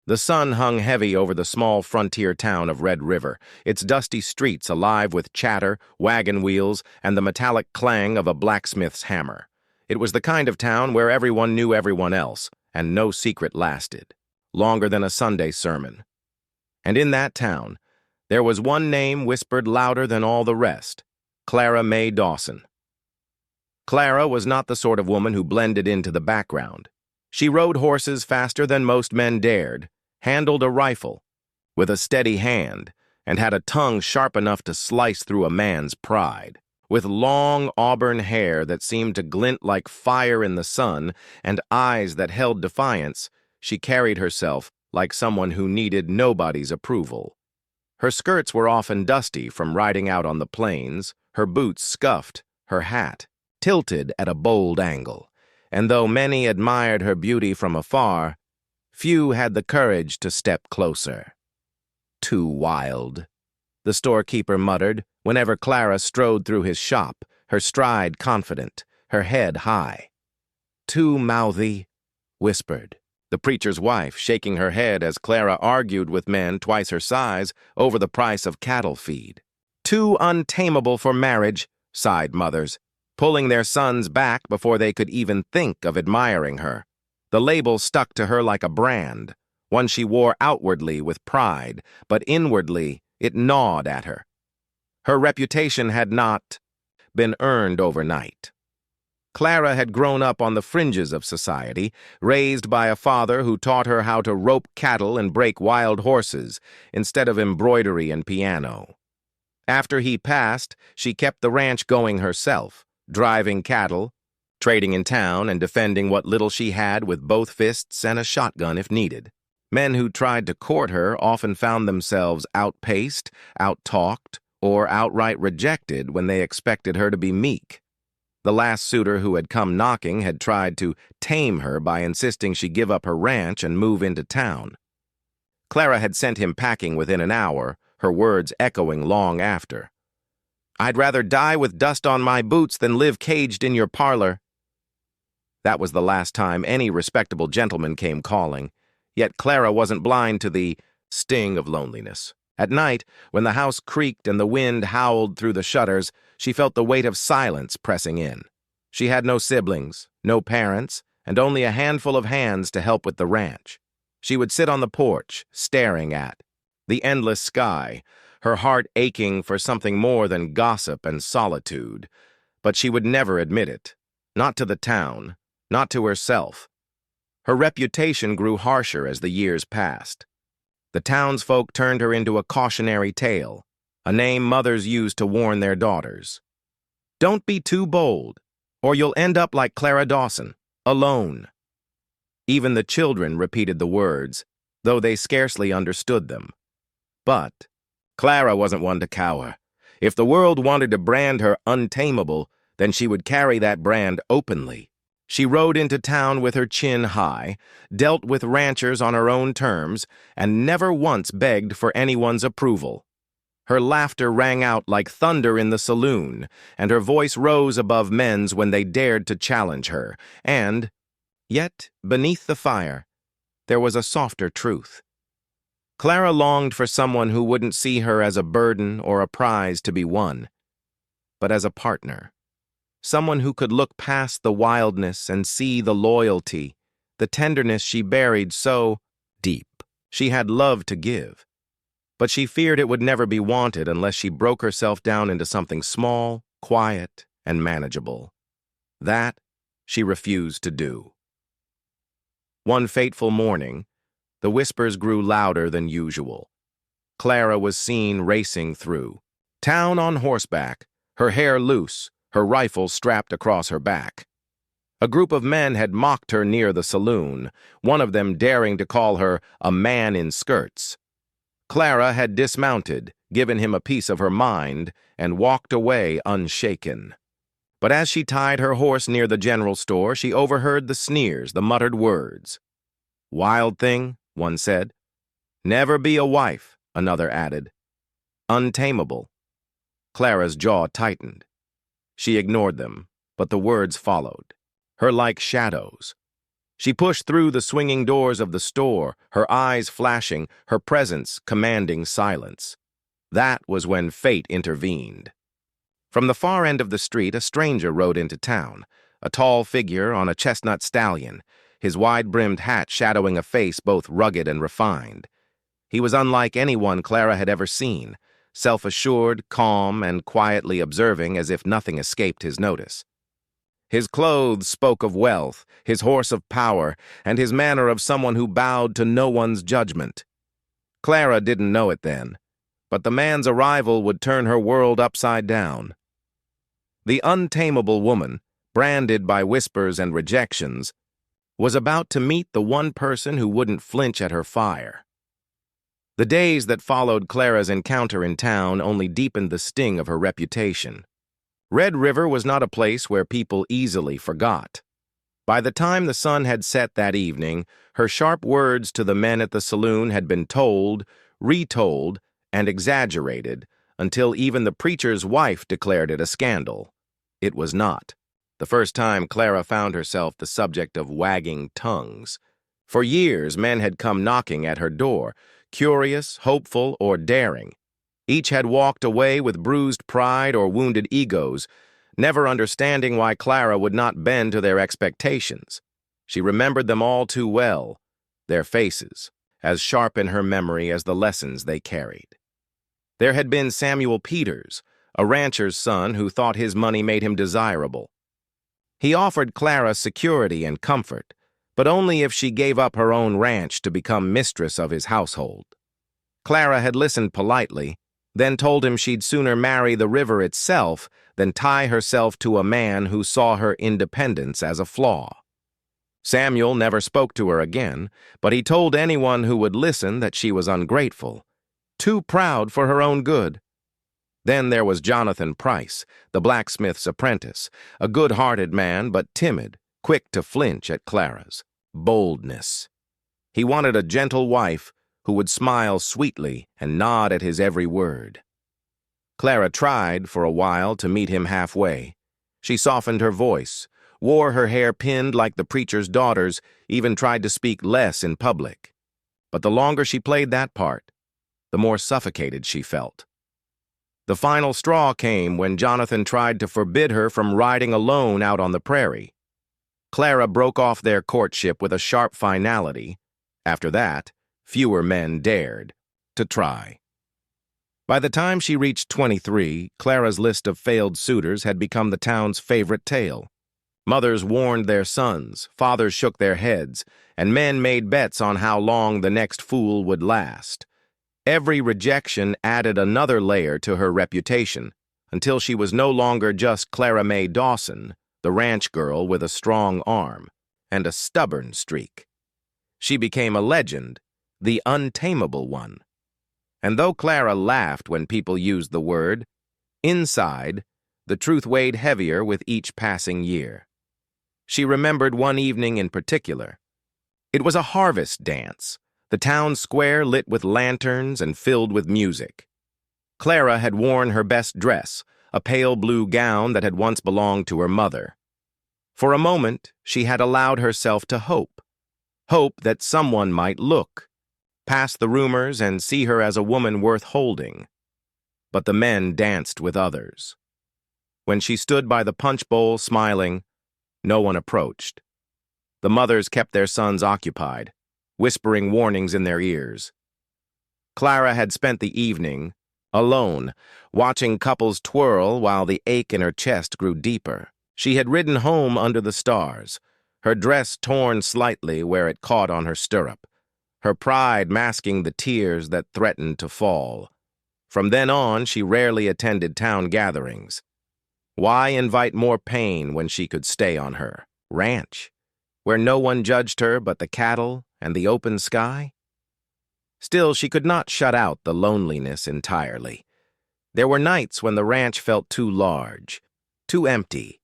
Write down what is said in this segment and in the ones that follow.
The sun hung heavy over the small frontier town of Red River, its dusty streets alive with chatter, wagon wheels, and the metallic clang of a blacksmith's hammer. It was the kind of town where everyone knew everyone else, and no secret lasted longer than a Sunday sermon. And in that town, there was one name whispered louder than all the rest: Clara Mae Dawson. Clara was not the sort of woman who blended into the background. She rode horses faster than most men dared, handled a rifle with a steady hand, and had a tongue sharp enough to slice through a man's pride. With long auburn hair that seemed to glint like fire in the sun and eyes that held defiance, she carried herself like someone who needed nobody's approval. Her skirts were often dusty from riding out on the plains, her boots scuffed, her hat tilted at a bold angle, and though many admired her beauty from afar, few had the courage to step closer. "Too wild," the storekeeper muttered whenever Clara strode through his shop, her stride confident, her head high. "Too mouthy," whispered the preacher's wife, shaking her head as Clara argued with men twice her size over the price of cattle feed. "Too untamable for marriage," sighed mothers, pulling their sons back before they could even think of admiring her. The label stuck to her like a brand, one she wore outwardly with pride, but inwardly it gnawed at her. Her reputation had not been earned overnight. Clara had grown up on the fringes of society, raised by a father who taught her how to rope cattle and break wild horses instead of embroidery and piano. After he passed, she kept the ranch going herself, driving cattle, trading in town, and defending what little she had with both fists and a shotgun if needed. Men who tried to court her often found themselves outpaced, out-talked, or outright rejected when they expected her to be meek. The last suitor who had come knocking had tried to tame her by insisting she give up her ranch and move into town. Clara had sent him packing within an hour, her words echoing long after. "I'd rather die with dust on my boots than live caged in your parlor." That was the last time any respectable gentleman came calling, yet Clara wasn't blind to the sting of loneliness. At night, when the house creaked and the wind howled through the shutters, she felt the weight of silence pressing in. She had no siblings, no parents, and only a handful of hands to help with the ranch. She would sit on the porch, staring at the endless sky, her heart aching for something more than gossip and solitude. But she would never admit it, not to the town, not to herself. Her reputation grew harsher as the years passed. The townsfolk turned her into a cautionary tale, a name mothers used to warn their daughters. "Don't be too bold, or you'll end up like Clara Dawson, alone." Even the children repeated the words, though they scarcely understood them. But Clara wasn't one to cower. If the world wanted to brand her untamable, then she would carry that brand openly. She rode into town with her chin high, dealt with ranchers on her own terms, and never once begged for anyone's approval. Her laughter rang out like thunder in the saloon, and her voice rose above men's when they dared to challenge her. And, yet, beneath the fire, there was a softer truth. Clara longed for someone who wouldn't see her as a burden or a prize to be won, but as a partner. Someone who could look past the wildness and see the loyalty, the tenderness she buried so deep. She had love to give, but she feared it would never be wanted unless she broke herself down into something small, quiet, and manageable. That she refused to do. One fateful morning, the whispers grew louder than usual. Clara was seen racing through town on horseback, her hair loose, her rifle strapped across her back. A group of men had mocked her near the saloon, one of them daring to call her a man in skirts. Clara had dismounted, given him a piece of her mind, and walked away unshaken. But as she tied her horse near the general store, she overheard the sneers, the muttered words. "Wild thing," one said. "Never be a wife," another added. "Untamable." Clara's jaw tightened. She ignored them, but the words followed, her like shadows. She pushed through the swinging doors of the store, her eyes flashing, her presence commanding silence. That was when fate intervened. From the far end of the street, a stranger rode into town, a tall figure on a chestnut stallion, his wide-brimmed hat shadowing a face both rugged and refined. He was unlike anyone Clara had ever seen, self-assured, calm, and quietly observing as if nothing escaped his notice. His clothes spoke of wealth, his horse of power, and his manner of someone who bowed to no one's judgment. Clara didn't know it then, but the man's arrival would turn her world upside down. The untamable woman, branded by whispers and rejections, was about to meet the one person who wouldn't flinch at her fire. The days that followed Clara's encounter in town only deepened the sting of her reputation. Red River was not a place where people easily forgot. By the time the sun had set that evening, her sharp words to the men at the saloon had been told, retold, and exaggerated, until even the preacher's wife declared it a scandal. It was not. The first time Clara found herself the subject of wagging tongues. For years, men had come knocking at her door, curious, hopeful, or daring. Each had walked away with bruised pride or wounded egos, never understanding why Clara would not bend to their expectations. She remembered them all too well, their faces, as sharp in her memory as the lessons they carried. There had been Samuel Peters, a rancher's son who thought his money made him desirable. He offered Clara security and comfort, but only if she gave up her own ranch to become mistress of his household. Clara had listened politely, then told him she'd sooner marry the river itself than tie herself to a man who saw her independence as a flaw. Samuel never spoke to her again, but he told anyone who would listen that she was ungrateful, too proud for her own good. Then there was Jonathan Price, the blacksmith's apprentice, a good-hearted man but timid, quick to flinch at Clara's boldness. He wanted a gentle wife who would smile sweetly and nod at his every word. Clara tried, for a while, to meet him halfway. She softened her voice, wore her hair pinned like the preacher's daughters, even tried to speak less in public. But the longer she played that part, the more suffocated she felt. The final straw came when Jonathan tried to forbid her from riding alone out on the prairie. Clara broke off their courtship with a sharp finality. After that, fewer men dared to try. By the time she reached 23, Clara's list of failed suitors had become the town's favorite tale. Mothers warned their sons, fathers shook their heads, and men made bets on how long the next fool would last. Every rejection added another layer to her reputation, until she was no longer just Clara Mae Dawson, the ranch girl with a strong arm and a stubborn streak. She became a legend, the untamable one. And though Clara laughed when people used the word, inside, the truth weighed heavier with each passing year. She remembered one evening in particular. It was a harvest dance, the town square lit with lanterns and filled with music. Clara had worn her best dress, a pale blue gown that had once belonged to her mother. For a moment, she had allowed herself to hope that someone might look, past the rumors and see her as a woman worth holding. But the men danced with others. When she stood by the punch bowl smiling, no one approached. The mothers kept their sons occupied, whispering warnings in their ears. Clara had spent the evening, alone, watching couples twirl while the ache in her chest grew deeper. She had ridden home under the stars, her dress torn slightly where it caught on her stirrup, her pride masking the tears that threatened to fall. From then on, she rarely attended town gatherings. Why invite more pain when she could stay on her ranch, where no one judged her but the cattle and the open sky? Still, she could not shut out the loneliness entirely. There were nights when the ranch felt too large, too empty.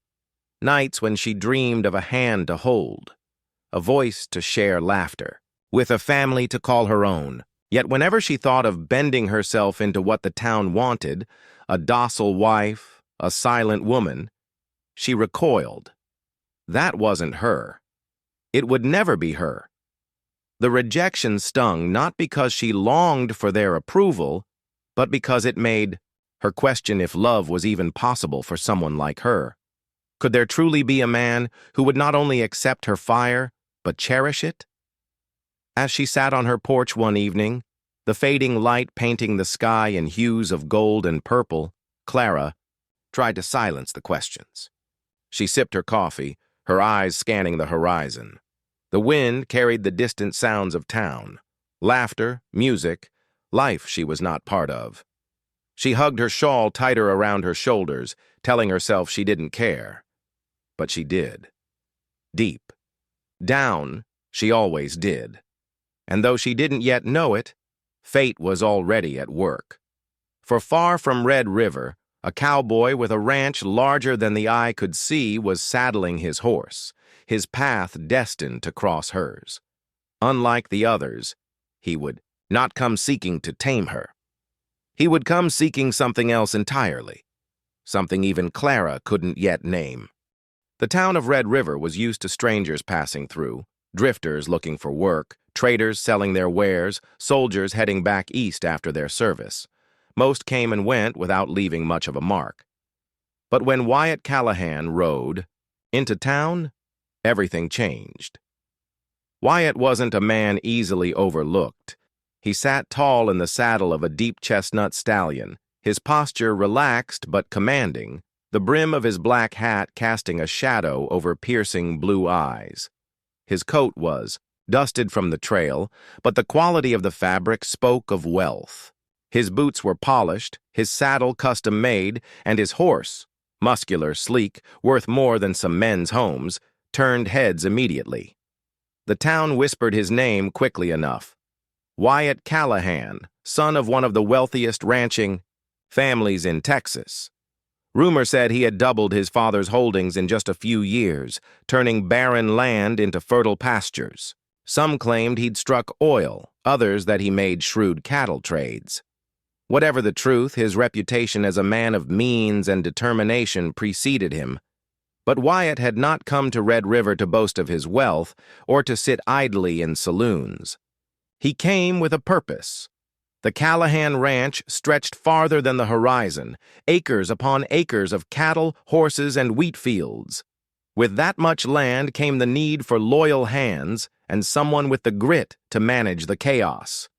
Nights when she dreamed of a hand to hold, a voice to share laughter, with a family to call her own. Yet whenever she thought of bending herself into what the town wanted, a docile wife, a silent woman, she recoiled. That wasn't her. It would never be her. The rejection stung not because she longed for their approval, but because it made her question if love was even possible for someone like her. Could there truly be a man who would not only accept her fire, but cherish it? As she sat on her porch one evening, the fading light painting the sky in hues of gold and purple, Clara tried to silence the questions. She sipped her coffee, her eyes scanning the horizon. The wind carried the distant sounds of town, laughter, music, life she was not part of. She hugged her shawl tighter around her shoulders, telling herself she didn't care. But she did. Deep down, she always did. And though she didn't yet know it, fate was already at work. For far from Red River, a cowboy with a ranch larger than the eye could see was saddling his horse, his path destined to cross hers. Unlike the others, he would not come seeking to tame her. He would come seeking something else entirely, something even Clara couldn't yet name. The town of Red River was used to strangers passing through, drifters looking for work, traders selling their wares, soldiers heading back east after their service. Most came and went without leaving much of a mark. But when Wyatt Callahan rode into town, everything changed. Wyatt wasn't a man easily overlooked. He sat tall in the saddle of a deep chestnut stallion, his posture relaxed but commanding, the brim of his black hat casting a shadow over piercing blue eyes. His coat was dusted from the trail, but the quality of the fabric spoke of wealth. His boots were polished, his saddle custom-made, and his horse, muscular, sleek, worth more than some men's homes, turned heads immediately. The town whispered his name quickly enough. Wyatt Callahan, son of one of the wealthiest ranching families in Texas. Rumor said he had doubled his father's holdings in just a few years, turning barren land into fertile pastures. Some claimed he'd struck oil, others that he made shrewd cattle trades. Whatever the truth, his reputation as a man of means and determination preceded him. But Wyatt had not come to Red River to boast of his wealth or to sit idly in saloons. He came with a purpose. The Callahan Ranch stretched farther than the horizon, acres upon acres of cattle, horses, and wheat fields. With that much land came the need for loyal hands and someone with the grit to manage the chaos.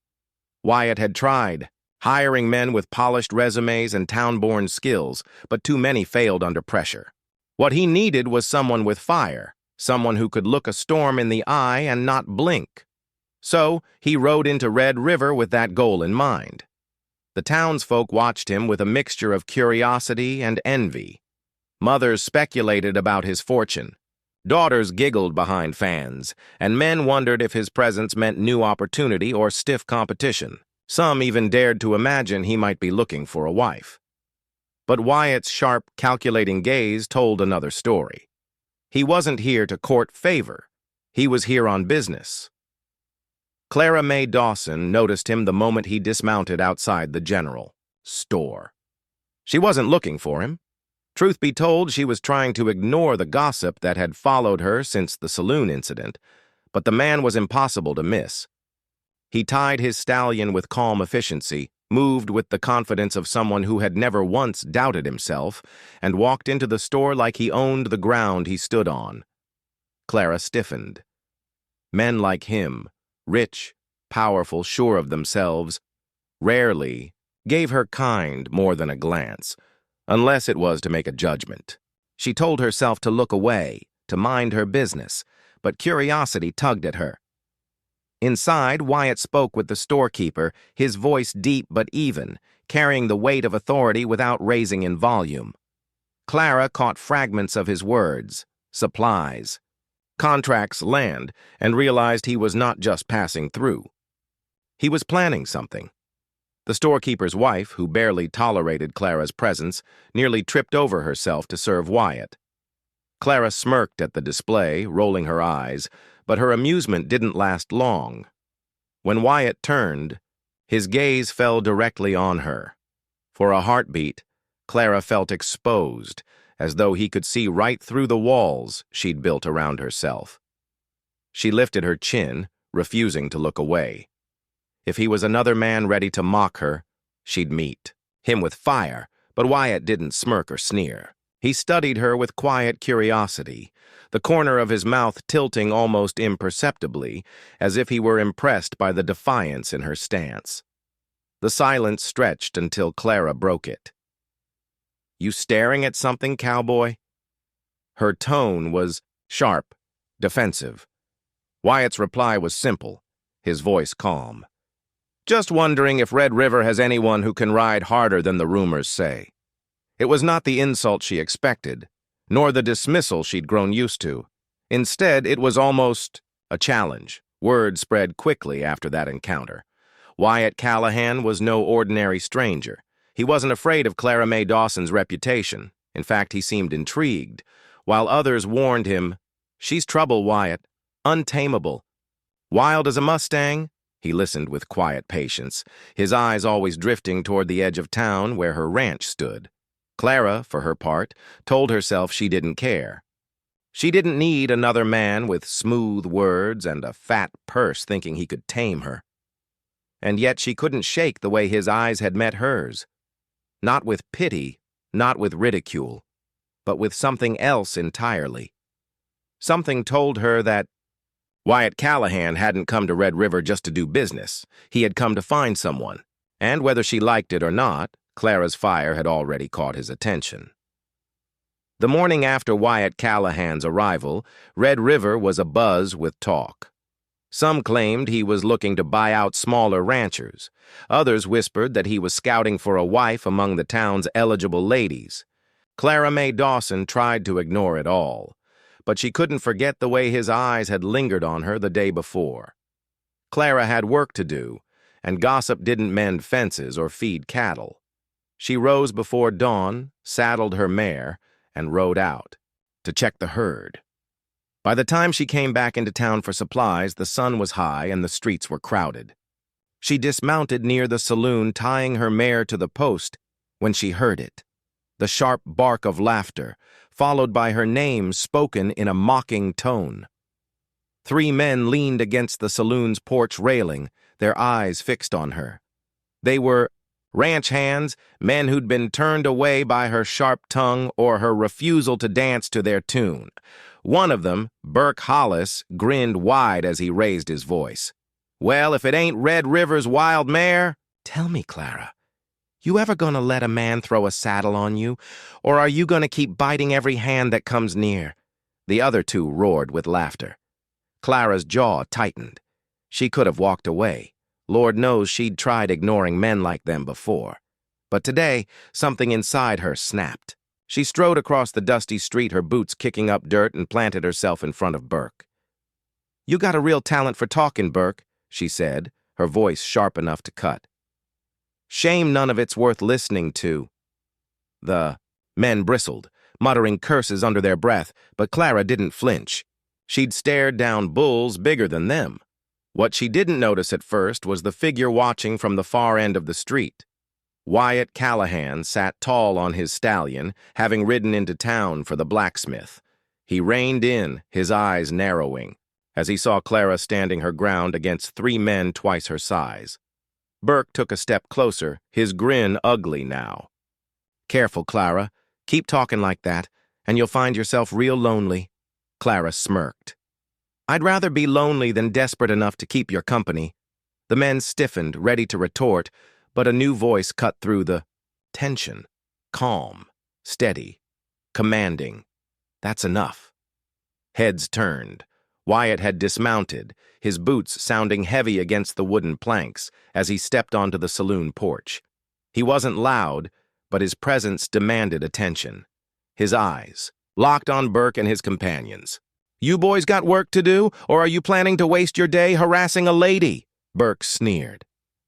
Wyatt had tried, hiring men with polished resumes and town-born skills, but too many failed under pressure. What he needed was someone with fire, someone who could look a storm in the eye and not blink. So he rode into Red River with that goal in mind. The townsfolk watched him with a mixture of curiosity and envy. Mothers speculated about his fortune. Daughters giggled behind fans, and men wondered if his presence meant new opportunity or stiff competition. Some even dared to imagine he might be looking for a wife. But Wyatt's sharp, calculating gaze told another story. He wasn't here to court favor. He was here on business. Clara Mae Dawson noticed him the moment he dismounted outside the general store. She wasn't looking for him. Truth be told, she was trying to ignore the gossip that had followed her since the saloon incident, but the man was impossible to miss. He tied his stallion with calm efficiency, moved with the confidence of someone who had never once doubted himself, and walked into the store like he owned the ground he stood on. Clara stiffened. Men like him, rich, powerful, sure of themselves, rarely gave her kind more than a glance, unless it was to make a judgment. She told herself to look away, to mind her business, but curiosity tugged at her. Inside, Wyatt spoke with the storekeeper, his voice deep but even, carrying the weight of authority without raising in volume. Clara caught fragments of his words, supplies, contracts, land, and realized he was not just passing through. He was planning something. The storekeeper's wife, who barely tolerated Clara's presence, nearly tripped over herself to serve Wyatt. Clara smirked at the display, rolling her eyes, but her amusement didn't last long. When Wyatt turned, his gaze fell directly on her. For a heartbeat, Clara felt exposed, as though he could see right through the walls she'd built around herself. She lifted her chin, refusing to look away. If he was another man ready to mock her, she'd meet him with fire, but Wyatt didn't smirk or sneer. He studied her with quiet curiosity, the corner of his mouth tilting almost imperceptibly, as if he were impressed by the defiance in her stance. The silence stretched until Clara broke it. "You staring at something, Cowboy?" Her tone was sharp, defensive. Wyatt's reply was simple, his voice calm. "Just wondering if Red River has anyone who can ride harder than the rumors say." It was not the insult she expected, nor the dismissal she'd grown used to. Instead, it was almost a challenge. Word spread quickly after that encounter. Wyatt Callahan was no ordinary stranger. He wasn't afraid of Clara Mae Dawson's reputation. In fact, he seemed intrigued, while others warned him, "She's trouble, Wyatt. Untamable. Wild as a Mustang." He listened with quiet patience, his eyes always drifting toward the edge of town where her ranch stood. Clara, for her part, told herself she didn't care. She didn't need another man with smooth words and a fat purse thinking he could tame her. And yet she couldn't shake the way his eyes had met hers. Not with pity, not with ridicule, but with something else entirely. Something told her that Wyatt Callahan hadn't come to Red River just to do business. He had come to find someone. And whether she liked it or not, Clara's fire had already caught his attention. The morning after Wyatt Callahan's arrival, Red River was abuzz with talk. Some claimed he was looking to buy out smaller ranchers. Others whispered that he was scouting for a wife among the town's eligible ladies. Clara Mae Dawson tried to ignore it all, but she couldn't forget the way his eyes had lingered on her the day before. Clara had work to do, and gossip didn't mend fences or feed cattle. She rose before dawn, saddled her mare, and rode out to check the herd. By the time she came back into town for supplies, the sun was high and the streets were crowded. She dismounted near the saloon, tying her mare to the post, when she heard it. The sharp bark of laughter, followed by her name spoken in a mocking tone. 3 men leaned against the saloon's porch railing, their eyes fixed on her. They were ranch hands, men who'd been turned away by her sharp tongue or her refusal to dance to their tune. One of them, Burke Hollis, grinned wide as he raised his voice. "Well, if it ain't Red River's wild mare, tell me, Clara, you ever gonna let a man throw a saddle on you, or are you gonna keep biting every hand that comes near?" The other 2 roared with laughter. Clara's jaw tightened. She could have walked away. Lord knows she'd tried ignoring men like them before. But today, something inside her snapped. She strode across the dusty street, her boots kicking up dirt, and planted herself in front of Burke. "You got a real talent for talking, Burke," she said, her voice sharp enough to cut. "Shame none of it's worth listening to." The men bristled, muttering curses under their breath, but Clara didn't flinch. She'd stared down bulls bigger than them. What she didn't notice at first was the figure watching from the far end of the street. Wyatt Callahan sat tall on his stallion, having ridden into town for the blacksmith. He reined in, his eyes narrowing, as he saw Clara standing her ground against 3 men twice her size. Burke took a step closer, his grin ugly now. "Careful, Clara. Keep talking like that, and you'll find yourself real lonely." Clara smirked. "I'd rather be lonely than desperate enough to keep your company." The men stiffened, ready to retort, but a new voice cut through the tension. Calm, steady, commanding. "That's enough." Heads turned. Wyatt had dismounted, his boots sounding heavy against the wooden planks as he stepped onto the saloon porch. He wasn't loud, but his presence demanded attention. His eyes locked on Burke and his companions. "You boys got work to do, or are you planning to waste your day harassing a lady?" Burke sneered.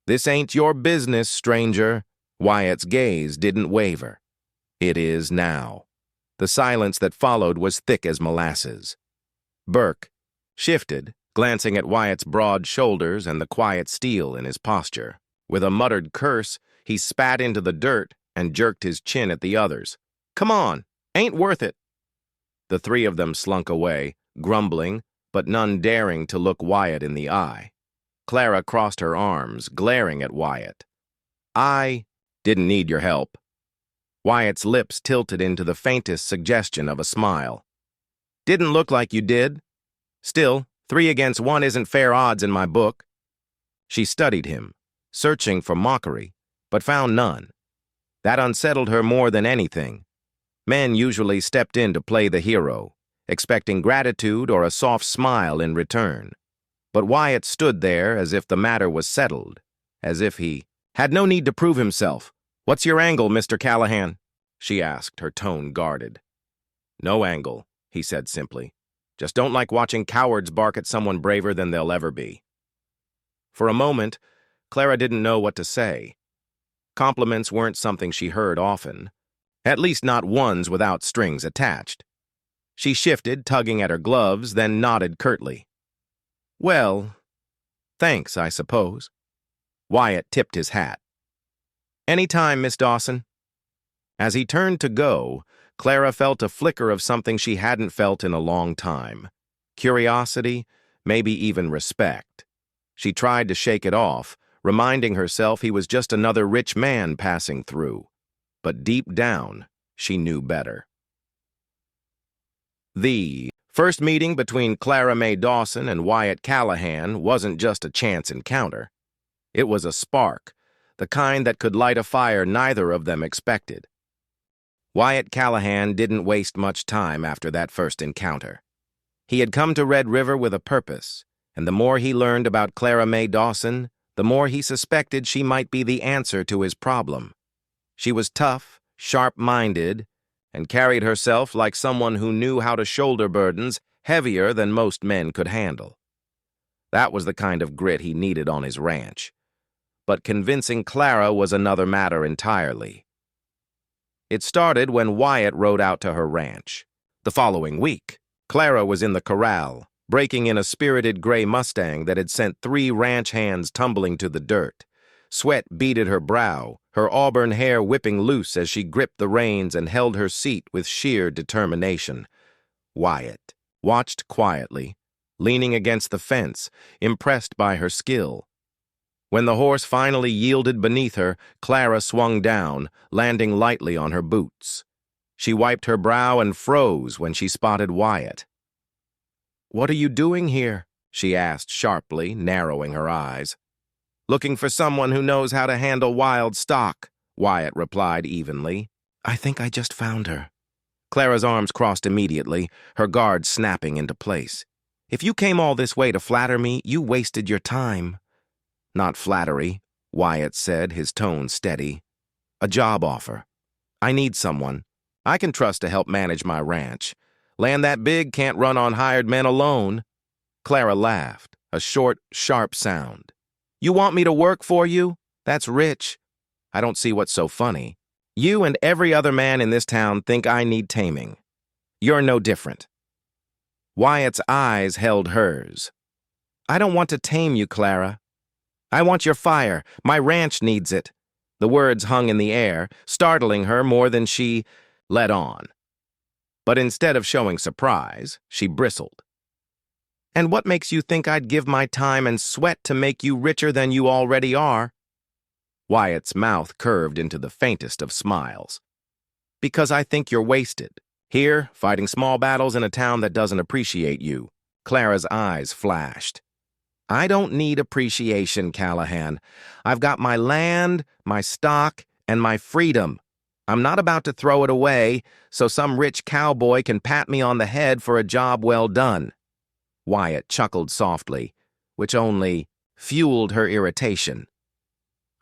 "This ain't your business, stranger." Wyatt's gaze didn't waver. "It is now." The silence that followed was thick as molasses. Burke shifted, glancing at Wyatt's broad shoulders and the quiet steel in his posture. With a muttered curse, he spat into the dirt and jerked his chin at the others. "Come on, ain't worth it." The 3 of them slunk away, grumbling, but none daring to look Wyatt in the eye. Clara crossed her arms, glaring at Wyatt. "I didn't need your help." Wyatt's lips tilted into the faintest suggestion of a smile. "Didn't look like you did. Still, 3 against 1 isn't fair odds in my book." She studied him, searching for mockery, but found none. That unsettled her more than anything. Men usually stepped in to play the hero, expecting gratitude or a soft smile in return. But Wyatt stood there as if the matter was settled, as if he had no need to prove himself. "What's your angle, Mr. Callahan?" she asked, her tone guarded. "No angle," he said simply. "Just don't like watching cowards bark at someone braver than they'll ever be." For a moment, Clara didn't know what to say. Compliments weren't something she heard often, at least not ones without strings attached. She shifted, tugging at her gloves, then nodded curtly. "Well, thanks, I suppose." Wyatt tipped his hat. "Any time, Miss Dawson." As he turned to go, Clara felt a flicker of something she hadn't felt in a long time. Curiosity, maybe even respect. She tried to shake it off, reminding herself he was just another rich man passing through. But deep down, she knew better. The first meeting between Clara Mae Dawson and Wyatt Callahan wasn't just a chance encounter. It was a spark, the kind that could light a fire neither of them expected. Wyatt Callahan didn't waste much time after that first encounter. He had come to Red River with a purpose, and the more he learned about Clara Mae Dawson, the more he suspected she might be the answer to his problem. She was tough, sharp-minded, and carried herself like someone who knew how to shoulder burdens heavier than most men could handle. That was the kind of grit he needed on his ranch. But convincing Clara was another matter entirely. It started when Wyatt rode out to her ranch. The following week, Clara was in the corral, breaking in a spirited gray Mustang that had sent 3 ranch hands tumbling to the dirt. Sweat beaded her brow, her auburn hair whipping loose as she gripped the reins and held her seat with sheer determination. Wyatt watched quietly, leaning against the fence, impressed by her skill. When the horse finally yielded beneath her, Clara swung down, landing lightly on her boots. She wiped her brow and froze when she spotted Wyatt. "What are you doing here?" she asked sharply, narrowing her eyes. "Looking for someone who knows how to handle wild stock," Wyatt replied evenly. "I think I just found her." Clara's arms crossed immediately, her guard snapping into place. "If you came all this way to flatter me, you wasted your time." "Not flattery," Wyatt said, his tone steady. "A job offer. I need someone I can trust to help manage my ranch. Land that big can't run on hired men alone." Clara laughed, a short, sharp sound. "You want me to work for you? That's rich. I don't see what's so funny. You and every other man in this town think I need taming. You're no different." Wyatt's eyes held hers. "I don't want to tame you, Clara. I want your fire. My ranch needs it." The words hung in the air, startling her more than she let on. But instead of showing surprise, she bristled. "And what makes you think I'd give my time and sweat to make you richer than you already are?" Wyatt's mouth curved into the faintest of smiles. "Because I think you're wasted. Here, fighting small battles in a town that doesn't appreciate you." Clara's eyes flashed. "I don't need appreciation, Callahan. I've got my land, my stock, and my freedom. I'm not about to throw it away so some rich cowboy can pat me on the head for a job well done." Wyatt chuckled softly, which only fueled her irritation.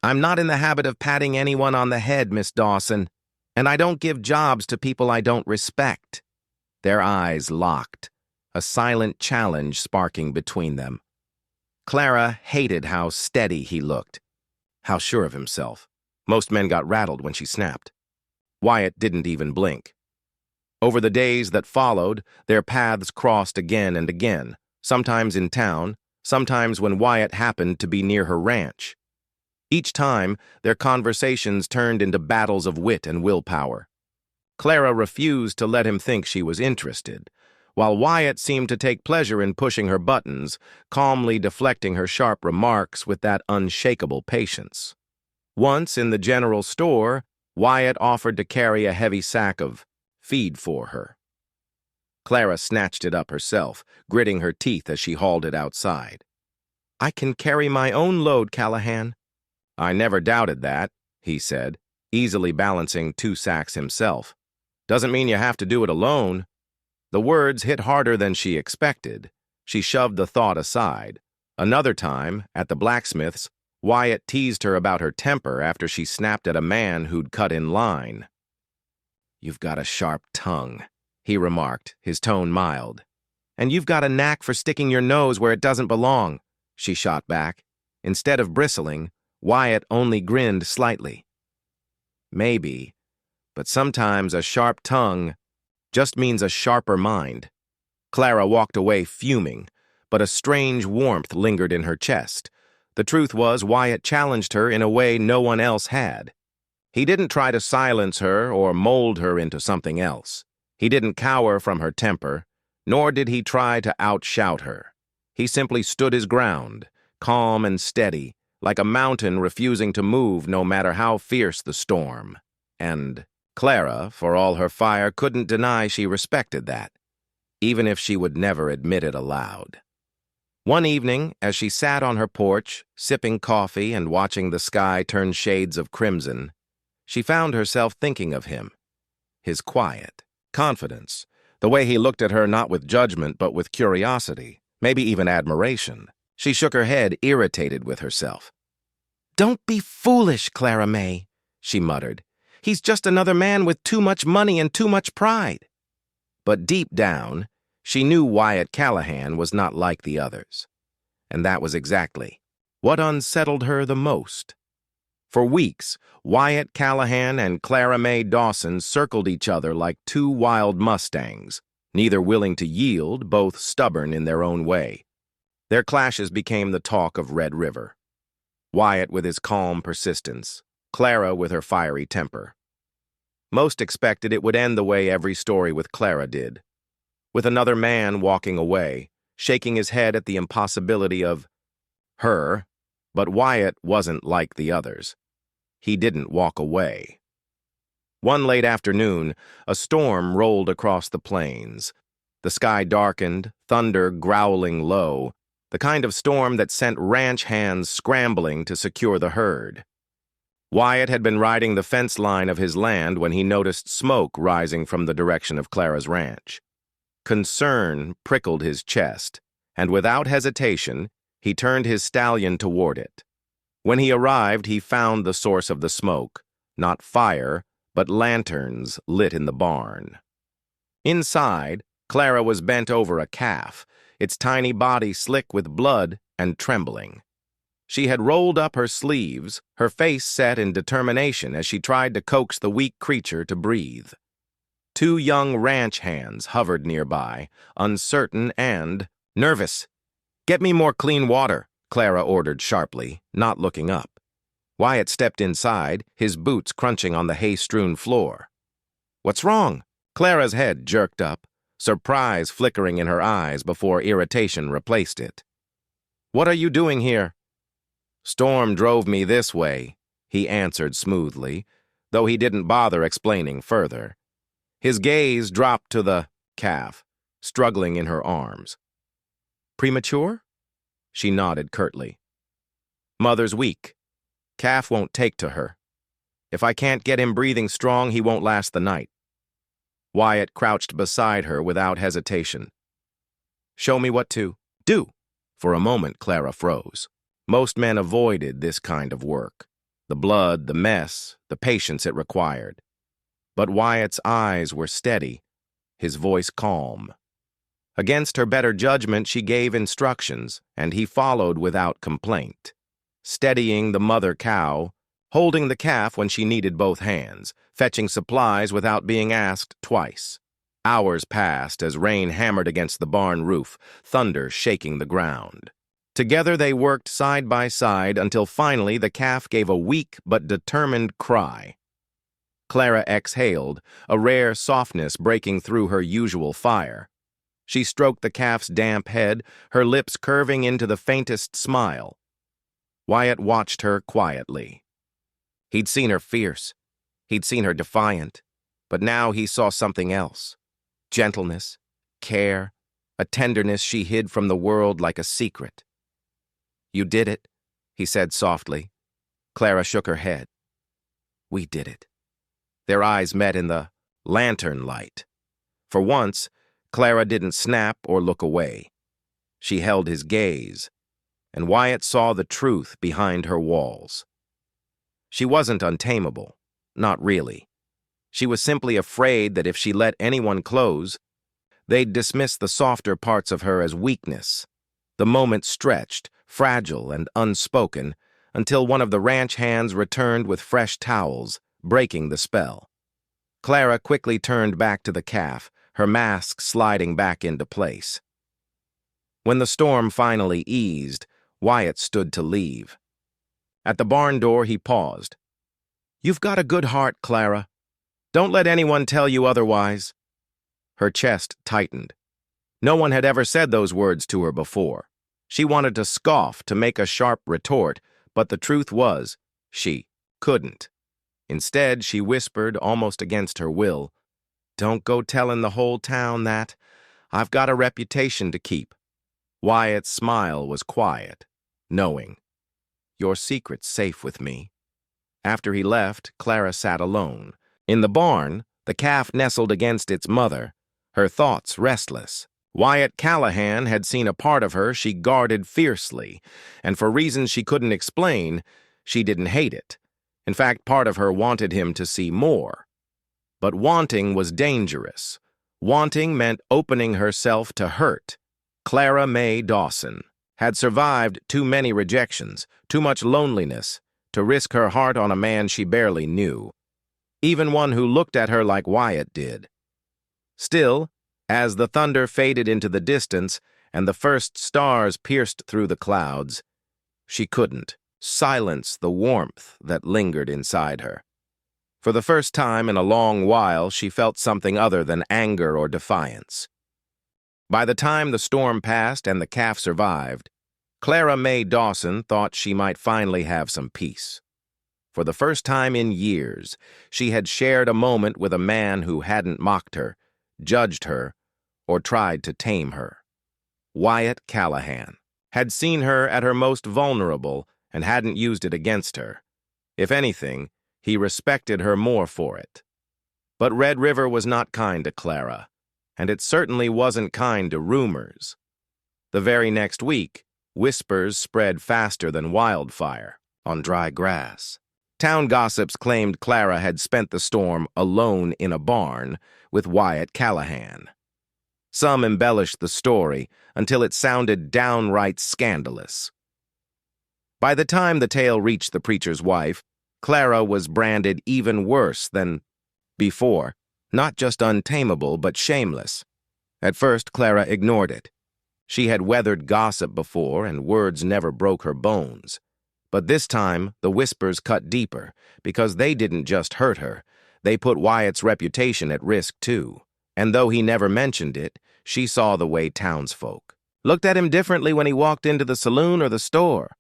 "I'm not in the habit of patting anyone on the head, Miss Dawson, and I don't give jobs to people I don't respect." Their eyes locked, a silent challenge sparking between them. Clara hated how steady he looked, how sure of himself. Most men got rattled when she snapped. Wyatt didn't even blink. Over the days that followed, their paths crossed again and again, sometimes in town, sometimes when Wyatt happened to be near her ranch. Each time, their conversations turned into battles of wit and willpower. Clara refused to let him think she was interested. while Wyatt seemed to take pleasure in pushing her buttons, calmly deflecting her sharp remarks with that unshakable patience. Once in the general store, Wyatt offered to carry a heavy sack of feed for her. Clara snatched it up herself, gritting her teeth as she hauled it outside. "I can carry my own load, Callahan." "I never doubted that," he said, easily balancing 2 sacks himself. "Doesn't mean you have to do it alone." The words hit harder than she expected. She shoved the thought aside. Another time, at the blacksmith's, Wyatt teased her about her temper after she snapped at a man who'd cut in line. "You've got a sharp tongue," he remarked, his tone mild. "And you've got a knack for sticking your nose where it doesn't belong," she shot back. Instead of bristling, Wyatt only grinned slightly. "Maybe, but sometimes a sharp tongue just means a sharper mind." Clara walked away fuming, but a strange warmth lingered in her chest. The truth was, Wyatt challenged her in a way no one else had. He didn't try to silence her or mold her into something else. He didn't cower from her temper, nor did he try to outshout her. He simply stood his ground, calm and steady, like a mountain refusing to move no matter how fierce the storm. And Clara, for all her fire, couldn't deny she respected that, even if she would never admit it aloud. One evening, as she sat on her porch, sipping coffee and watching the sky turn shades of crimson, she found herself thinking of him. His quiet confidence, the way he looked at her not with judgment but with curiosity, maybe even admiration. She shook her head, irritated with herself. "Don't be foolish, Clara May," she muttered. "He's just another man with too much money and too much pride." But deep down, she knew Wyatt Callahan was not like the others. And that was exactly what unsettled her the most. For weeks, Wyatt Callahan and Clara May Dawson circled each other like 2 wild mustangs, neither willing to yield, both stubborn in their own way. Their clashes became the talk of Red River. Wyatt with his calm persistence, Clara with her fiery temper. Most expected it would end the way every story with Clara did, with another man walking away, shaking his head at the impossibility of her, but Wyatt wasn't like the others. He didn't walk away. One late afternoon, a storm rolled across the plains. The sky darkened, thunder growling low, the kind of storm that sent ranch hands scrambling to secure the herd. Wyatt had been riding the fence line of his land when he noticed smoke rising from the direction of Clara's ranch. Concern prickled his chest, and without hesitation, he turned his stallion toward it. When he arrived, he found the source of the smoke, not fire, but lanterns lit in the barn. Inside, Clara was bent over a calf, its tiny body slick with blood and trembling. She had rolled up her sleeves, her face set in determination as she tried to coax the weak creature to breathe. 2 young ranch hands hovered nearby, uncertain and nervous. "Get me more clean water," Clara ordered sharply, not looking up. Wyatt stepped inside, his boots crunching on the hay-strewn floor. "What's wrong?" Clara's head jerked up, surprise flickering in her eyes before irritation replaced it. "What are you doing here?" "Storm drove me this way," he answered smoothly, though he didn't bother explaining further. His gaze dropped to the calf, struggling in her arms. "Premature?" She nodded curtly. "Mother's weak. Calf won't take to her. If I can't get him breathing strong, he won't last the night." Wyatt crouched beside her without hesitation. "Show me what to do." For a moment, Clara froze. Most men avoided this kind of work. The blood, the mess, the patience it required. But Wyatt's eyes were steady, his voice calm. Against her better judgment, she gave instructions, and he followed without complaint, steadying the mother cow, holding the calf when she needed both hands, fetching supplies without being asked twice. Hours passed as rain hammered against the barn roof, thunder shaking the ground. Together they worked side by side until finally the calf gave a weak but determined cry. Clara exhaled, a rare softness breaking through her usual fire. She stroked the calf's damp head, her lips curving into the faintest smile. Wyatt watched her quietly. He'd seen her fierce. He'd seen her defiant. But now he saw something else. Gentleness, care, a tenderness she hid from the world like a secret. "You did it," he said softly. Clara shook her head. "We did it." Their eyes met in the lantern light. For once, Clara didn't snap or look away. She held his gaze, and Wyatt saw the truth behind her walls. She wasn't untamable, not really. She was simply afraid that if she let anyone close, they'd dismiss the softer parts of her as weakness. The moment stretched, fragile and unspoken, until one of the ranch hands returned with fresh towels, breaking the spell. Clara quickly turned back to the calf, her mask sliding back into place. When the storm finally eased, Wyatt stood to leave. At the barn door, he paused. "You've got a good heart, Clara. Don't let anyone tell you otherwise." Her chest tightened. No one had ever said those words to her before. She wanted to scoff, to make a sharp retort, but the truth was, she couldn't. Instead, she whispered, almost against her will, "Don't go telling the whole town that. I've got a reputation to keep." Wyatt's smile was quiet, knowing. "Your secret's safe with me." After he left, Clara sat alone. In the barn, the calf nestled against its mother, her thoughts restless. Wyatt Callahan had seen a part of her she guarded fiercely, and for reasons she couldn't explain, she didn't hate it. In fact, part of her wanted him to see more. But wanting was dangerous. Wanting meant opening herself to hurt. Clara Mae Dawson had survived too many rejections, too much loneliness, to risk her heart on a man she barely knew, even one who looked at her like Wyatt did. Still, as the thunder faded into the distance and the first stars pierced through the clouds, she couldn't silence the warmth that lingered inside her. For the first time in a long while, she felt something other than anger or defiance. By the time the storm passed and the calf survived, Clara Mae Dawson thought she might finally have some peace. For the first time in years, she had shared a moment with a man who hadn't mocked her, judged her, or tried to tame her. Wyatt Callahan had seen her at her most vulnerable and hadn't used it against her. If anything, he respected her more for it. But Red River was not kind to Clara, and it certainly wasn't kind to rumors. The very next week, whispers spread faster than wildfire on dry grass. Town gossips claimed Clara had spent the storm alone in a barn with Wyatt Callahan. Some embellished the story until it sounded downright scandalous. By the time the tale reached the preacher's wife, Clara was branded even worse than before, not just untamable but shameless. At first, Clara ignored it. She had weathered gossip before, and words never broke her bones. But this time, the whispers cut deeper, because they didn't just hurt her. They put Wyatt's reputation at risk, too. And though he never mentioned it, she saw the way townsfolk looked at him differently when he walked into the saloon or the store.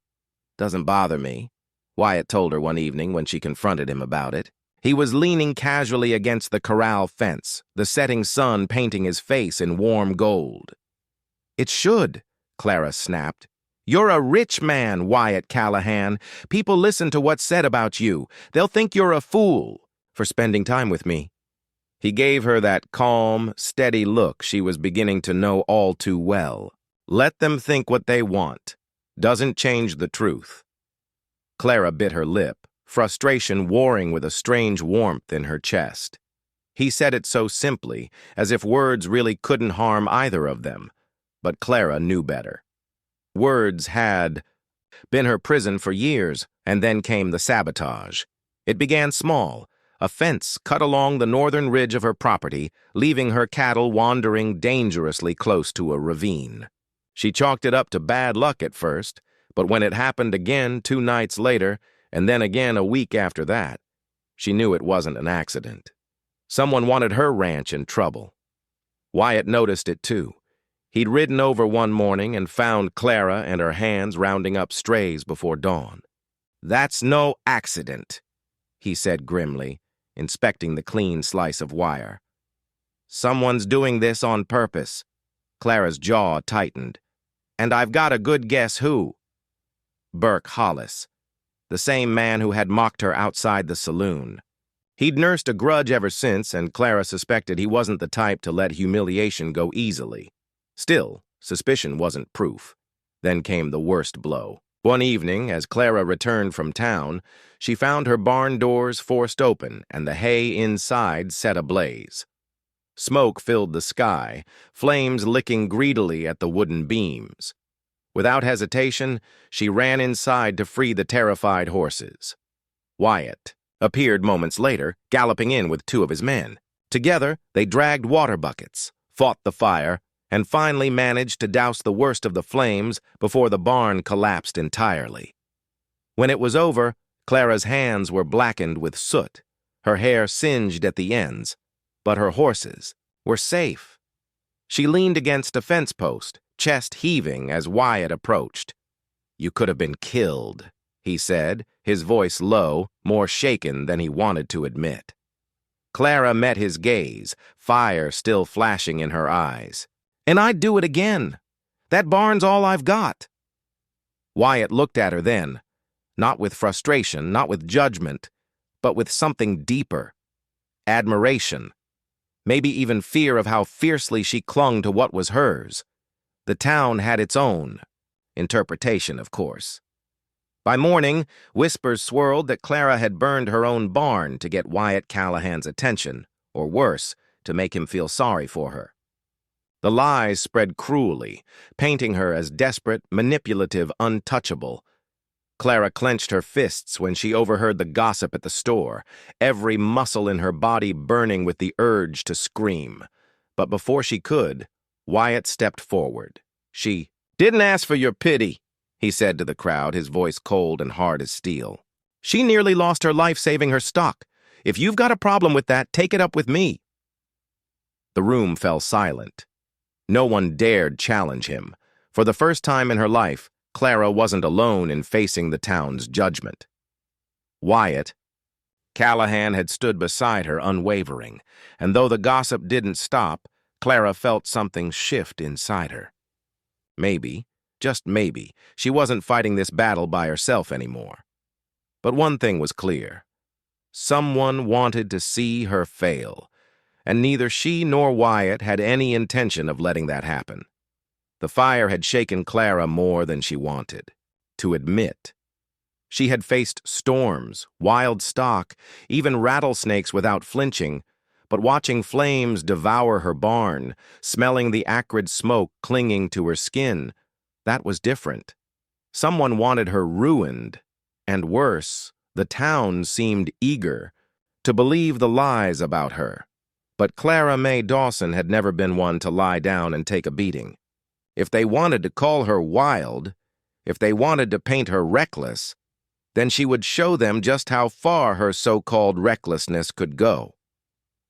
"Doesn't bother me," Wyatt told her one evening when she confronted him about it. He was leaning casually against the corral fence, the setting sun painting his face in warm gold. "It should," Clara snapped. "You're a rich man, Wyatt Callahan. People listen to what's said about you. They'll think you're a fool for spending time with me." He gave her that calm, steady look she was beginning to know all too well. Let them think what they want. Doesn't change the truth. Clara bit her lip, frustration warring with a strange warmth in her chest. He said it so simply, as if words really couldn't harm either of them. But Clara knew better. Words had been her prison for years, and then came the sabotage. It began small. A fence cut along the northern ridge of her property, leaving her cattle wandering dangerously close to a ravine. She chalked it up to bad luck at first, but when it happened again 2 nights later, and then again a week after that, she knew it wasn't an accident. Someone wanted her ranch in trouble. Wyatt noticed it too. He'd ridden over one morning and found Clara and her hands rounding up strays before dawn. "That's no accident," he said grimly, inspecting the clean slice of wire. "Someone's doing this on purpose." Clara's jaw tightened. "And I've got a good guess who." Burke Hollis, the same man who had mocked her outside the saloon. He'd nursed a grudge ever since, and Clara suspected he wasn't the type to let humiliation go easily. Still, suspicion wasn't proof. Then came the worst blow. One evening, as Clara returned from town, she found her barn doors forced open and the hay inside set ablaze. Smoke filled the sky, flames licking greedily at the wooden beams. Without hesitation, she ran inside to free the terrified horses. Wyatt appeared moments later, galloping in with two of his men. Together, they dragged water buckets, fought the fire, and finally managed to douse the worst of the flames before the barn collapsed entirely. When it was over, Clara's hands were blackened with soot, her hair singed at the ends, but her horses were safe. She leaned against a fence post, chest heaving as Wyatt approached. "You could have been killed," he said, his voice low, more shaken than he wanted to admit. Clara met his gaze, fire still flashing in her eyes. "And I'd do it again. That barn's all I've got." Wyatt looked at her then, not with frustration, not with judgment, but with something deeper. Admiration. Maybe even fear of how fiercely she clung to what was hers. The town had its own interpretation, of course. By morning, whispers swirled that Clara had burned her own barn to get Wyatt Callahan's attention, or worse, to make him feel sorry for her. The lies spread cruelly, painting her as desperate, manipulative, untouchable. Clara clenched her fists when she overheard the gossip at the store, every muscle in her body burning with the urge to scream. But before she could, Wyatt stepped forward. "She didn't ask for your pity," he said to the crowd, his voice cold and hard as steel. "She nearly lost her life saving her stock. If you've got a problem with that, take it up with me." The room fell silent. No one dared challenge him. For the first time in her life, Clara wasn't alone in facing the town's judgment. Wyatt Callahan had stood beside her unwavering, and though the gossip didn't stop, Clara felt something shift inside her. Maybe, just maybe, she wasn't fighting this battle by herself anymore. But one thing was clear. Someone wanted to see her fail, and neither she nor Wyatt had any intention of letting that happen. The fire had shaken Clara more than she wanted to admit. She had faced storms, wild stock, even rattlesnakes without flinching, but watching flames devour her barn, smelling the acrid smoke clinging to her skin, that was different. Someone wanted her ruined, and worse, the town seemed eager to believe the lies about her. But Clara Mae Dawson had never been one to lie down and take a beating. If they wanted to call her wild, if they wanted to paint her reckless, then she would show them just how far her so-called recklessness could go.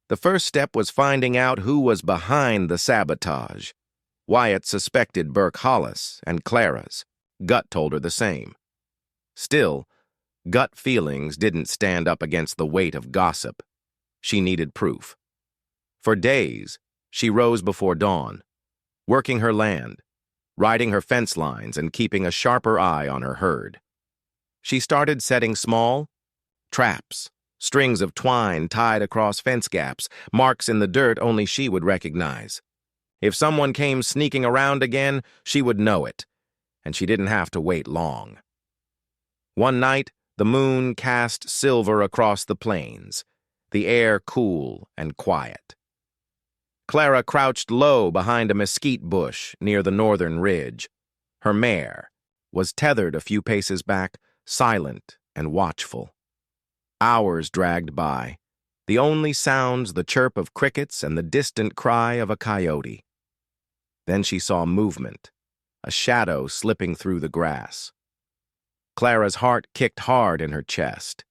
The first step was finding out who was behind the sabotage. Wyatt suspected Burke Hollis and Clara's. Gut told her the same. Still, gut feelings didn't stand up against the weight of gossip. She needed proof. For days, she rose before dawn, working her land, riding her fence lines and keeping a sharper eye on her herd. She started setting small traps, strings of twine tied across fence gaps, marks in the dirt only she would recognize. If someone came sneaking around again, she would know it, and she didn't have to wait long. One night, the moon cast silver across the plains, the air cool and quiet. Clara crouched low behind a mesquite bush near the northern ridge. Her mare was tethered a few paces back, silent and watchful. Hours dragged by, the only sounds the chirp of crickets and the distant cry of a coyote. Then she saw movement, a shadow slipping through the grass. Clara's heart kicked hard in her chest,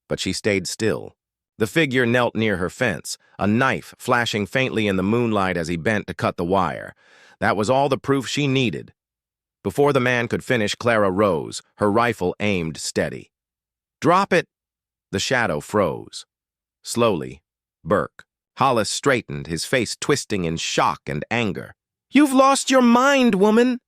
but she stayed still, The figure knelt near her fence, a knife flashing faintly in the moonlight as he bent to cut the wire. That was all the proof she needed. Before the man could finish, Clara rose, her rifle aimed steady. "Drop it!" The shadow froze. Slowly, Burke. Hollis straightened, his face twisting in shock and anger. "You've lost your mind, woman!"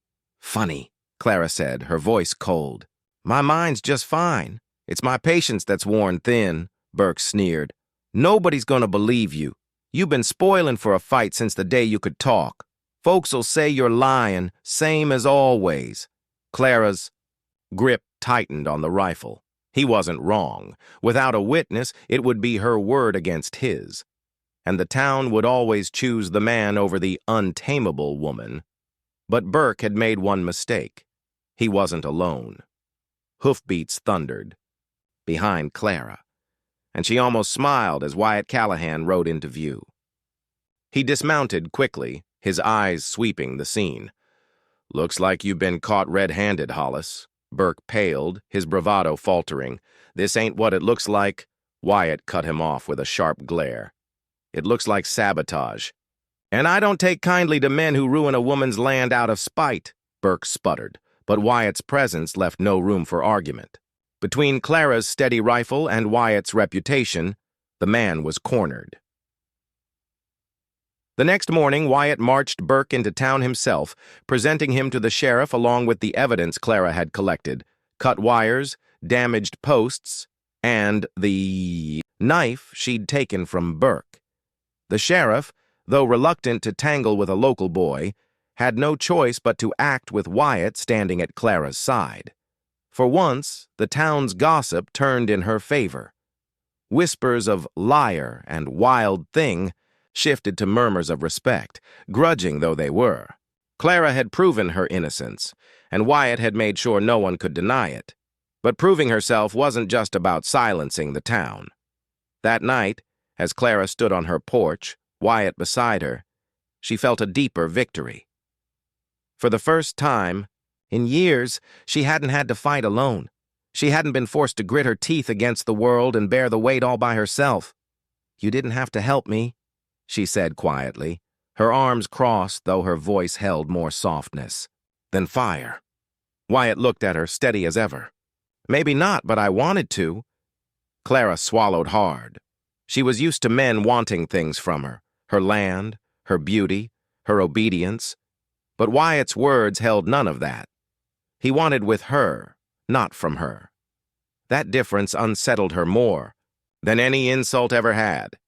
"Funny," Clara said, her voice cold. "My mind's just fine. It's my patience that's worn thin," Burke sneered. "Nobody's gonna believe you. You've been spoiling for a fight since the day you could talk. Folks'll say you're lying, same as always." Clara's grip tightened on the rifle. He wasn't wrong. Without a witness, it would be her word against his. And the town would always choose the man over the untamable woman. But Burke had made one mistake. He wasn't alone. Hoofbeats thundered behind Clara, and she almost smiled as Wyatt Callahan rode into view. He dismounted quickly, his eyes sweeping the scene. "Looks like you've been caught red-handed, Hollis." Burke paled, his bravado faltering. "This ain't what it looks like." Wyatt cut him off with a sharp glare. "It looks like sabotage. And I don't take kindly to men who ruin a woman's land out of spite," Burke sputtered, but Wyatt's presence left no room for argument. Between Clara's steady rifle and Wyatt's reputation, the man was cornered. The next morning, Wyatt marched Burke into town himself, presenting him to the sheriff along with the evidence Clara had collected: cut wires, damaged posts, and the knife she'd taken from Burke. The sheriff, though reluctant to tangle with a local boy, had no choice but to act with Wyatt standing at Clara's side. For once, the town's gossip turned in her favor. Whispers of liar and wild thing shifted to murmurs of respect, grudging though they were. Clara had proven her innocence, and Wyatt had made sure no one could deny it. But proving herself wasn't just about silencing the town. That night, as Clara stood on her porch, Wyatt beside her, she felt a deeper victory. For the first time in years, she hadn't had to fight alone. She hadn't been forced to grit her teeth against the world and bear the weight all by herself. "You didn't have to help me," she said quietly, her arms crossed though her voice held more softness. "Then fire." Wyatt looked at her, steady as ever. "Maybe not, but I wanted to." Clara swallowed hard. She was used to men wanting things from her land, her beauty, her obedience. But Wyatt's words held none of that. He wanted with her, not from her. That difference unsettled her more than any insult ever had.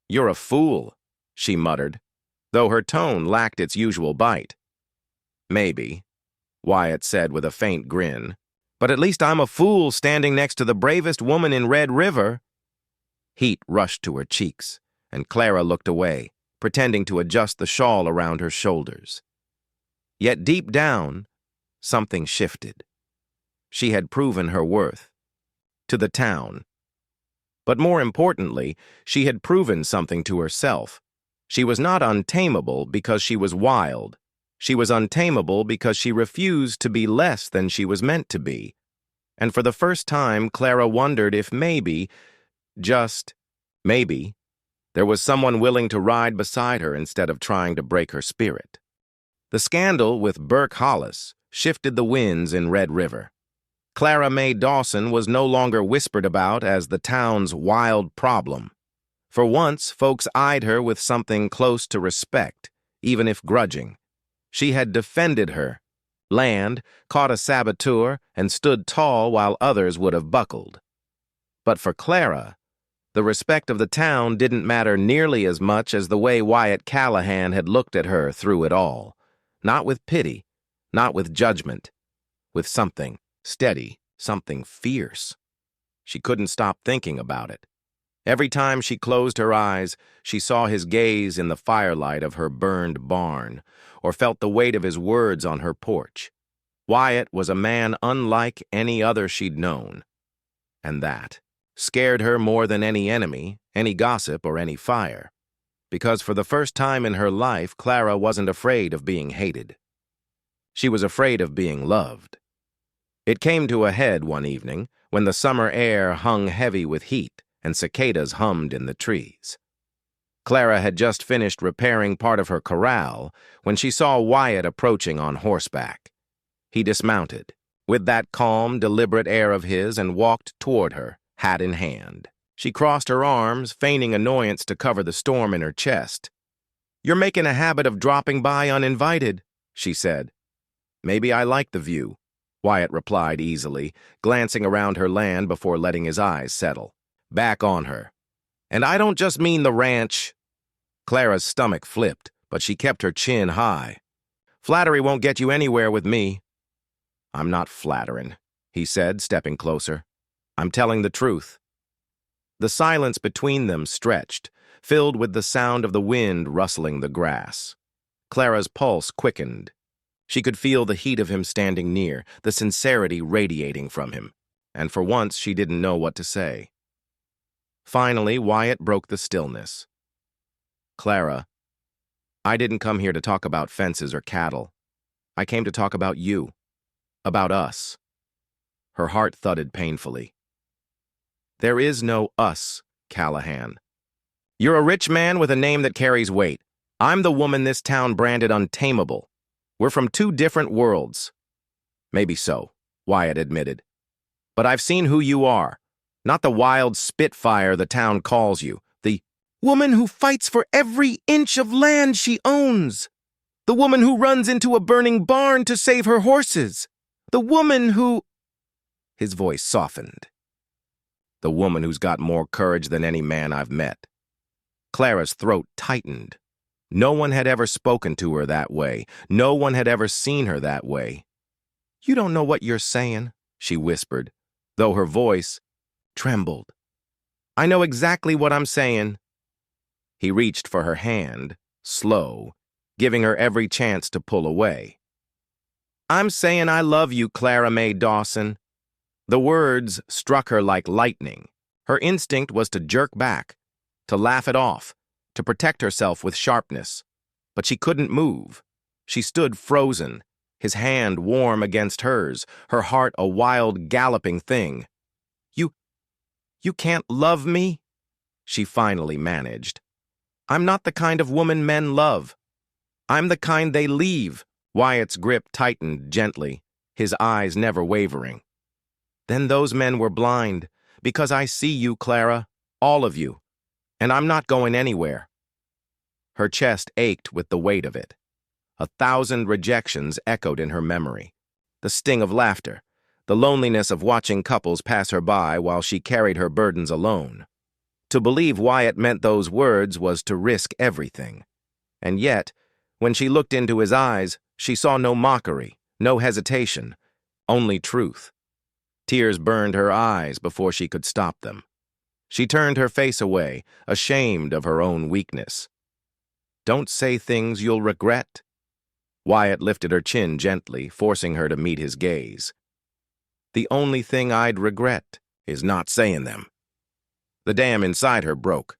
"You're a fool," she muttered, though her tone lacked its usual bite. "Maybe," Wyatt said with a faint grin, "but at least I'm a fool standing next to the bravest woman in Red River." Heat rushed to her cheeks, and Clara looked away, pretending to adjust the shawl around her shoulders. Yet deep down, something shifted. She had proven her worth. To the town. But more importantly, she had proven something to herself. She was not untamable because she was wild. She was untamable because she refused to be less than she was meant to be. And for the first time, Clara wondered if maybe, just maybe, there was someone willing to ride beside her instead of trying to break her spirit. The scandal with Burke Hollis shifted the winds in Red River. Clara Mae Dawson was no longer whispered about as the town's wild problem. For once, folks eyed her with something close to respect, even if grudging. She had defended her land, caught a saboteur, and stood tall while others would have buckled. But for Clara, the respect of the town didn't matter nearly as much as the way Wyatt Callahan had looked at her through it all. Not with pity, not with judgment, with something steady, something fierce. She couldn't stop thinking about it. Every time she closed her eyes, she saw his gaze in the firelight of her burned barn, or felt the weight of his words on her porch. Wyatt was a man unlike any other she'd known. And that scared her more than any enemy, any gossip, or any fire. Because for the first time in her life, Clara wasn't afraid of being hated. She was afraid of being loved. It came to a head one evening when the summer air hung heavy with heat and cicadas hummed in the trees. Clara had just finished repairing part of her corral when she saw Wyatt approaching on horseback. He dismounted, with that calm, deliberate air of his, and walked toward her, hat in hand. She crossed her arms, feigning annoyance to cover the storm in her chest. "You're making a habit of dropping by uninvited," she said. "Maybe I like the view," Wyatt replied easily, glancing around her land before letting his eyes settle. Back on her. "And I don't just mean the ranch." Clara's stomach flipped, but she kept her chin high. "Flattery won't get you anywhere with me." "I'm not flattering," he said, stepping closer. "I'm telling the truth." The silence between them stretched, filled with the sound of the wind rustling the grass. Clara's pulse quickened. She could feel the heat of him standing near, the sincerity radiating from him, and for once she didn't know what to say. Finally, Wyatt broke the stillness. "Clara, I didn't come here to talk about fences or cattle. I came to talk about you, about us." Her heart thudded painfully. "There is no us, Callahan. You're a rich man with a name that carries weight. I'm the woman this town branded Untamable. We're from two different worlds." "Maybe so," Wyatt admitted. "But I've seen who you are. Not the wild spitfire the town calls you. The woman who fights for every inch of land she owns. The woman who runs into a burning barn to save her horses. The woman who—" His voice softened. "The woman who's got more courage than any man I've met." Clara's throat tightened. No one had ever spoken to her that way. No one had ever seen her that way. "You don't know what you're saying," she whispered, though her voice trembled. "I know exactly what I'm saying." He reached for her hand, slow, giving her every chance to pull away. "I'm saying I love you, Clara Mae Dawson." The words struck her like lightning. Her instinct was to jerk back, to laugh it off, to protect herself with sharpness. But she couldn't move. She stood frozen, his hand warm against hers, her heart a wild, galloping thing. You can't love me?" she finally managed. "I'm not the kind of woman men love. I'm the kind they leave." Wyatt's grip tightened gently, his eyes never wavering. "Then those men were blind, because I see you, Clara, all of you, and I'm not going anywhere." Her chest ached with the weight of it. 1,000 rejections echoed in her memory. The sting of laughter, the loneliness of watching couples pass her by while she carried her burdens alone. To believe Wyatt meant those words was to risk everything. And yet, when she looked into his eyes, she saw no mockery, no hesitation, only truth. Tears burned her eyes before she could stop them. She turned her face away, ashamed of her own weakness. "Don't say things you'll regret." Wyatt lifted her chin gently, forcing her to meet his gaze. "The only thing I'd regret is not saying them." The dam inside her broke.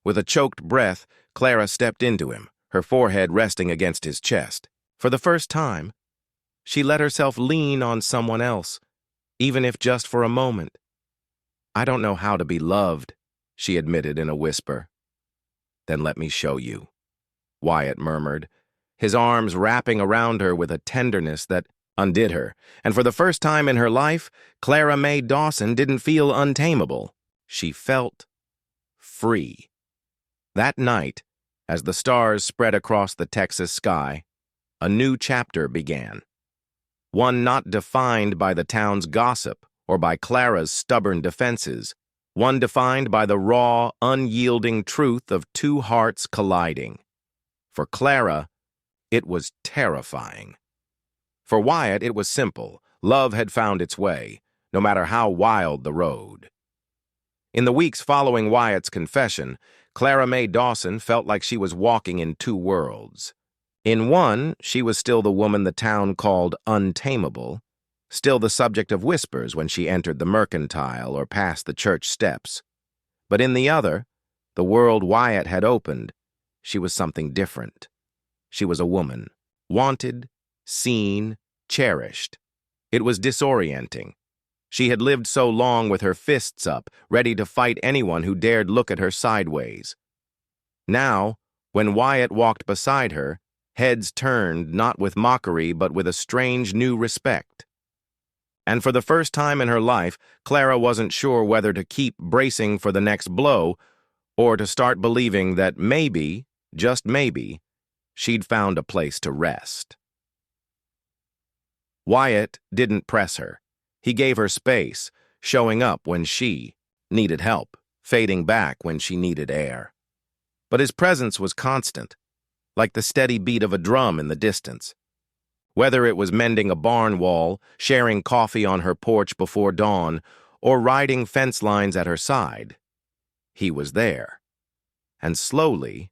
With a choked breath, Clara stepped into him, her forehead resting against his chest. For the first time, she let herself lean on someone else, even if just for a moment. "I don't know how to be loved," she admitted in a whisper. "Then let me show you," Wyatt murmured, his arms wrapping around her with a tenderness that undid her, and for the first time in her life, Clara Mae Dawson didn't feel untamable. She felt free. That night, as the stars spread across the Texas sky, a new chapter began. One not defined by the town's gossip or by Clara's stubborn defenses, one defined by the raw, unyielding truth of two hearts colliding. For Clara, it was terrifying. For Wyatt, it was simple. Love had found its way, no matter how wild the road. In the weeks following Wyatt's confession, Clara Mae Dawson felt like she was walking in two worlds. In one, she was still the woman the town called untamable, still the subject of whispers when she entered the mercantile or passed the church steps. But in the other, the world Wyatt had opened, she was something different. She was a woman, wanted, seen, cherished. It was disorienting. She had lived so long with her fists up, ready to fight anyone who dared look at her sideways. Now, when Wyatt walked beside her, heads turned not with mockery but with a strange new respect. And for the first time in her life, Clara wasn't sure whether to keep bracing for the next blow or to start believing that maybe, just maybe, she'd found a place to rest. Wyatt didn't press her. He gave her space, showing up when she needed help, fading back when she needed air. But his presence was constant, like the steady beat of a drum in the distance. Whether it was mending a barn wall, sharing coffee on her porch before dawn, or riding fence lines at her side, he was there. And slowly,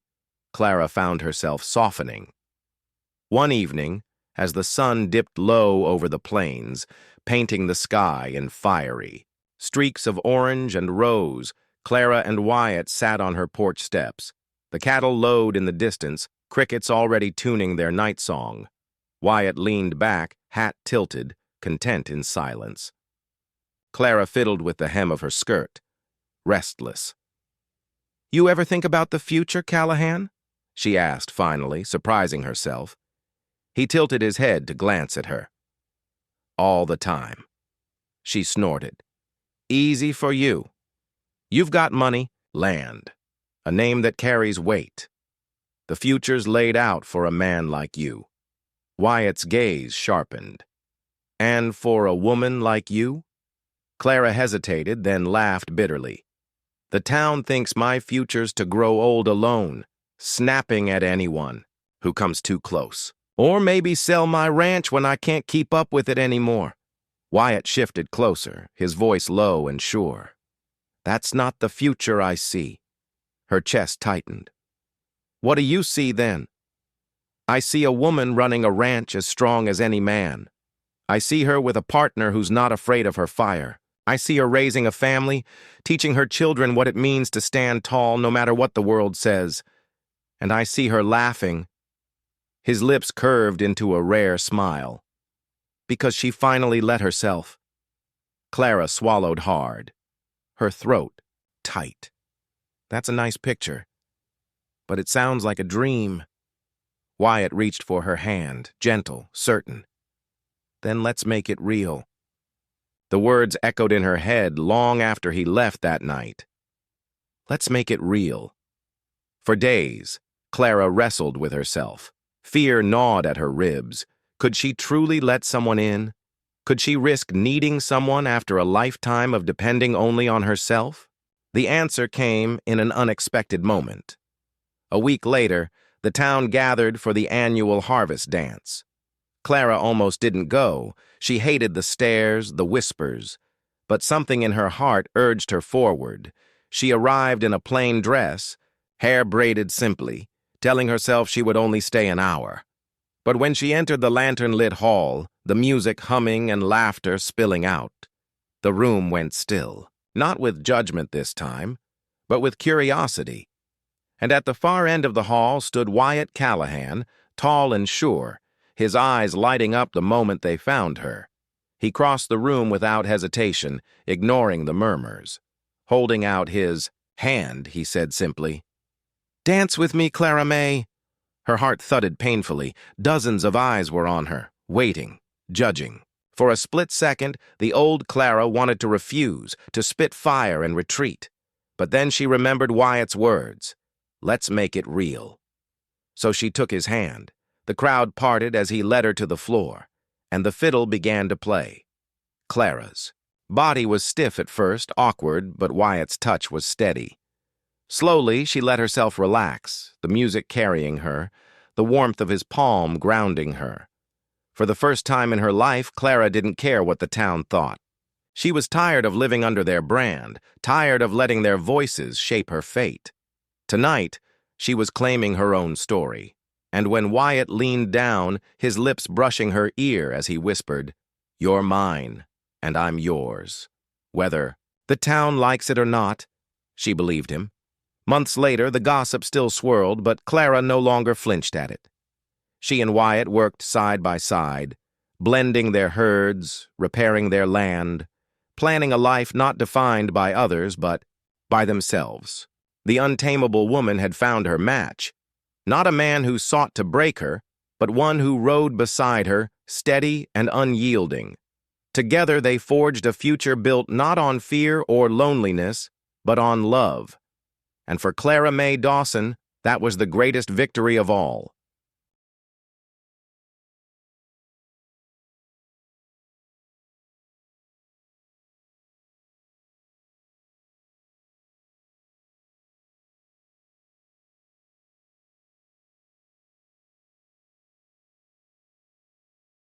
Clara found herself softening. One evening, as the sun dipped low over the plains, painting the sky in fiery streaks of orange and rose, Clara and Wyatt sat on her porch steps. The cattle lowed in the distance, crickets already tuning their night song. Wyatt leaned back, hat tilted, content in silence. Clara fiddled with the hem of her skirt, restless. "You ever think about the future, Callahan?" she asked finally, surprising herself. He tilted his head to glance at her. "All the time." She snorted. "Easy for you. You've got money, land, a name that carries weight. The future's laid out for a man like you." Wyatt's gaze sharpened. "And for a woman like you?" Clara hesitated, then laughed bitterly. "The town thinks my future's to grow old alone, snapping at anyone who comes too close. Or maybe sell my ranch when I can't keep up with it anymore." Wyatt shifted closer, his voice low and sure. "That's not the future I see." Her chest tightened. "What do you see then?" "I see a woman running a ranch as strong as any man. I see her with a partner who's not afraid of her fire. I see her raising a family, teaching her children what it means to stand tall no matter what the world says. And I see her laughing." His lips curved into a rare smile. "Because she finally let herself." Clara swallowed hard, her throat tight. "That's a nice picture, but it sounds like a dream." Wyatt reached for her hand, gentle, certain. "Then let's make it real." The words echoed in her head long after he left that night. Let's make it real. For days, Clara wrestled with herself. Fear gnawed at her ribs. Could she truly let someone in? Could she risk needing someone after a lifetime of depending only on herself? The answer came in an unexpected moment. A week later, the town gathered for the annual harvest dance. Clara almost didn't go. She hated the stares, the whispers. But something in her heart urged her forward. She arrived in a plain dress, hair braided simply, telling herself she would only stay an hour. But when she entered the lantern-lit hall, the music humming and laughter spilling out, the room went still, not with judgment this time, but with curiosity. And at the far end of the hall stood Wyatt Callahan, tall and sure, his eyes lighting up the moment they found her. He crossed the room without hesitation, ignoring the murmurs. Holding out his hand, he said simply, "Dance with me, Clara May." Her heart thudded painfully. Dozens of eyes were on her, waiting, judging. For a split second, the old Clara wanted to refuse, to spit fire and retreat. But then she remembered Wyatt's words. Let's make it real. So she took his hand. The crowd parted as he led her to the floor, and the fiddle began to play. Clara's body was stiff at first, awkward, but Wyatt's touch was steady. Slowly, she let herself relax, the music carrying her, the warmth of his palm grounding her. For the first time in her life, Clara didn't care what the town thought. She was tired of living under their brand, tired of letting their voices shape her fate. Tonight, she was claiming her own story. And when Wyatt leaned down, his lips brushing her ear as he whispered, "You're mine, and I'm yours. Whether the town likes it or not," she believed him. Months later, the gossip still swirled, but Clara no longer flinched at it. She and Wyatt worked side by side, blending their herds, repairing their land, planning a life not defined by others but by themselves. The untamable woman had found her match, not a man who sought to break her, but one who rode beside her, steady and unyielding. Together they forged a future built not on fear or loneliness, but on love. And for Clara Mae Dawson, that was the greatest victory of all.